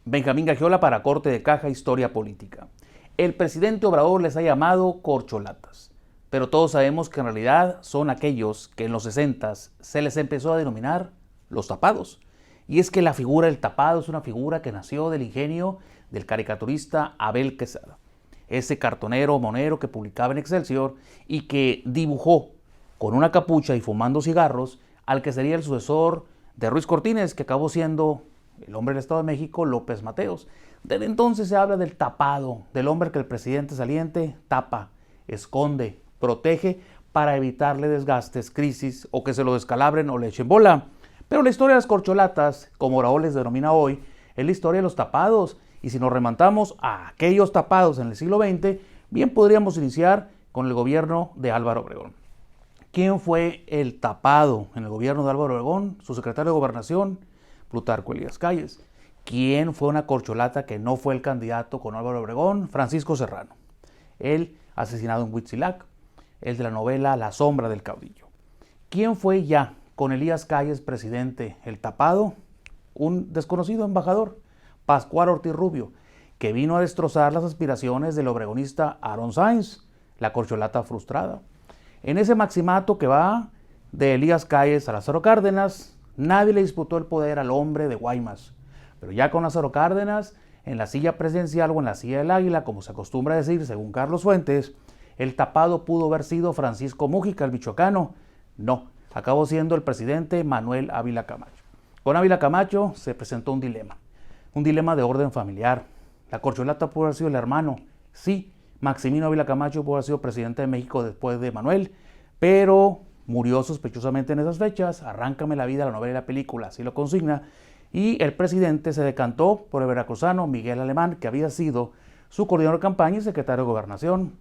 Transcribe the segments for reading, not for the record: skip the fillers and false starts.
Benjamín Gagiola para Corte de Caja, Historia Política. El presidente Obrador les ha llamado corcholatas, pero todos sabemos que en realidad son aquellos que en los 60s se les empezó a denominar los tapados. Y es que la figura del tapado es una figura que nació del ingenio del caricaturista Abel Quesada, ese cartonero monero que publicaba en Excelsior y que dibujó con una capucha y fumando cigarros al que sería el sucesor de Ruiz Cortines, que acabó siendo el hombre del Estado de México, López Mateos. Desde entonces se habla del tapado, del hombre que el presidente saliente tapa, esconde, protege para evitarle desgastes, crisis o que se lo descalabren o le echen bola. Pero la historia de las corcholatas, como Raúl les denomina hoy, es la historia de los tapados. Y si nos remontamos a aquellos tapados en el siglo XX, bien podríamos iniciar con el gobierno de Álvaro Obregón. ¿Quién fue el tapado en el gobierno de Álvaro Obregón? Su secretario de Gobernación, Plutarco Elías Calles. ¿Quién fue una corcholata que no fue el candidato con Álvaro Obregón? Francisco Serrano, el asesinado en Huitzilac, el de la novela La sombra del caudillo. ¿Quién fue ya con Elías Calles presidente el tapado? Un desconocido embajador, Pascual Ortiz Rubio, que vino a destrozar las aspiraciones del obregonista Aaron Sainz, la corcholata frustrada. En ese maximato que va de Elías Calles a Lázaro Cárdenas, nadie le disputó el poder al hombre de Guaymas. Pero ya con Lázaro Cárdenas, en la silla presidencial o en la silla del águila, como se acostumbra a decir según Carlos Fuentes, el tapado pudo haber sido Francisco Mújica, el michoacano. No, acabó siendo el presidente Manuel Ávila Camacho. Con Ávila Camacho se presentó un dilema de orden familiar. La corcholata pudo haber sido el hermano, sí, Maximino Ávila Camacho pudo haber sido presidente de México después de Manuel, pero murió sospechosamente en esas fechas. Arráncame la vida, la novela y la película, así lo consigna. Y el presidente se decantó por el veracruzano Miguel Alemán, que había sido su coordinador de campaña y secretario de Gobernación.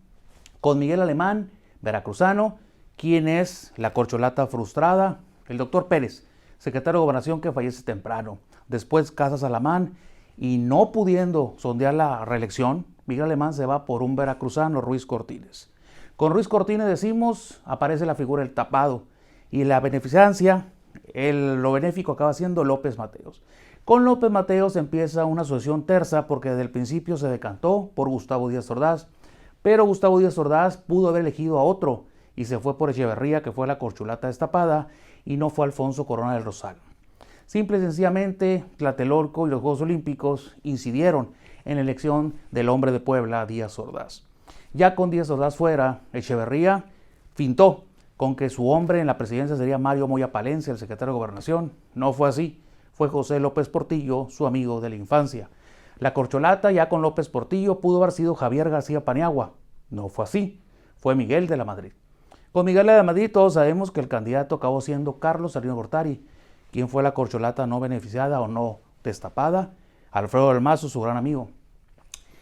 Con Miguel Alemán, veracruzano, quien es la corcholata frustrada, el doctor Pérez, secretario de Gobernación que fallece temprano. Después Casas Alamán, y no pudiendo sondear la reelección, Miguel Alemán se va por un veracruzano, Ruiz Cortines. Con Ruiz Cortines decimos, aparece la figura del tapado, y la beneficencia, lo benéfico acaba siendo López Mateos. Con López Mateos empieza una sucesión tersa porque desde el principio se decantó por Gustavo Díaz Ordaz, pero Gustavo Díaz Ordaz pudo haber elegido a otro y se fue por Echeverría, que fue la corcholata destapada, y no fue Alfonso Corona del Rosal. Simple y sencillamente, Tlatelolco y los Juegos Olímpicos incidieron en la elección del hombre de Puebla, Díaz Ordaz. Ya con Díaz Ordaz fuera, Echeverría fintó con que su hombre en la presidencia sería Mario Moya Palencia, el secretario de Gobernación. No fue así, fue José López Portillo, su amigo de la infancia. La corcholata ya con López Portillo pudo haber sido Javier García Paniagua. No fue así, fue Miguel de la Madrid. Con Miguel de la Madrid todos sabemos que el candidato acabó siendo Carlos Salinas Gortari. ¿Quién fue la corcholata no beneficiada o no destapada? Alfredo del Mazo, su gran amigo.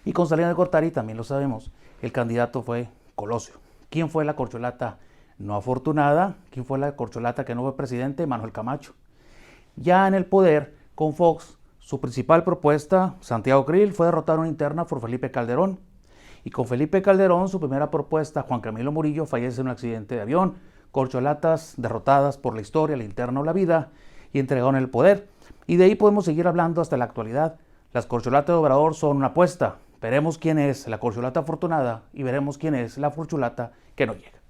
Y con Salinas Gortari también lo sabemos, el candidato fue Colosio. ¿Quién fue la corcholata no afortunada? ¿Quién fue la corcholata que no fue presidente? Manuel Camacho. Ya en el poder, con Fox, su principal propuesta, Santiago Krill, fue derrotar una interna por Felipe Calderón. Y con Felipe Calderón, su primera propuesta, Juan Camilo Murillo, fallece en un accidente de avión. Corcholatas derrotadas por la historia, la interna o la vida, y entregaron el poder. Y de ahí podemos seguir hablando hasta la actualidad. Las corcholatas de Obrador son una apuesta. Veremos quién es la corcholata afortunada y veremos quién es la corcholata que no llega.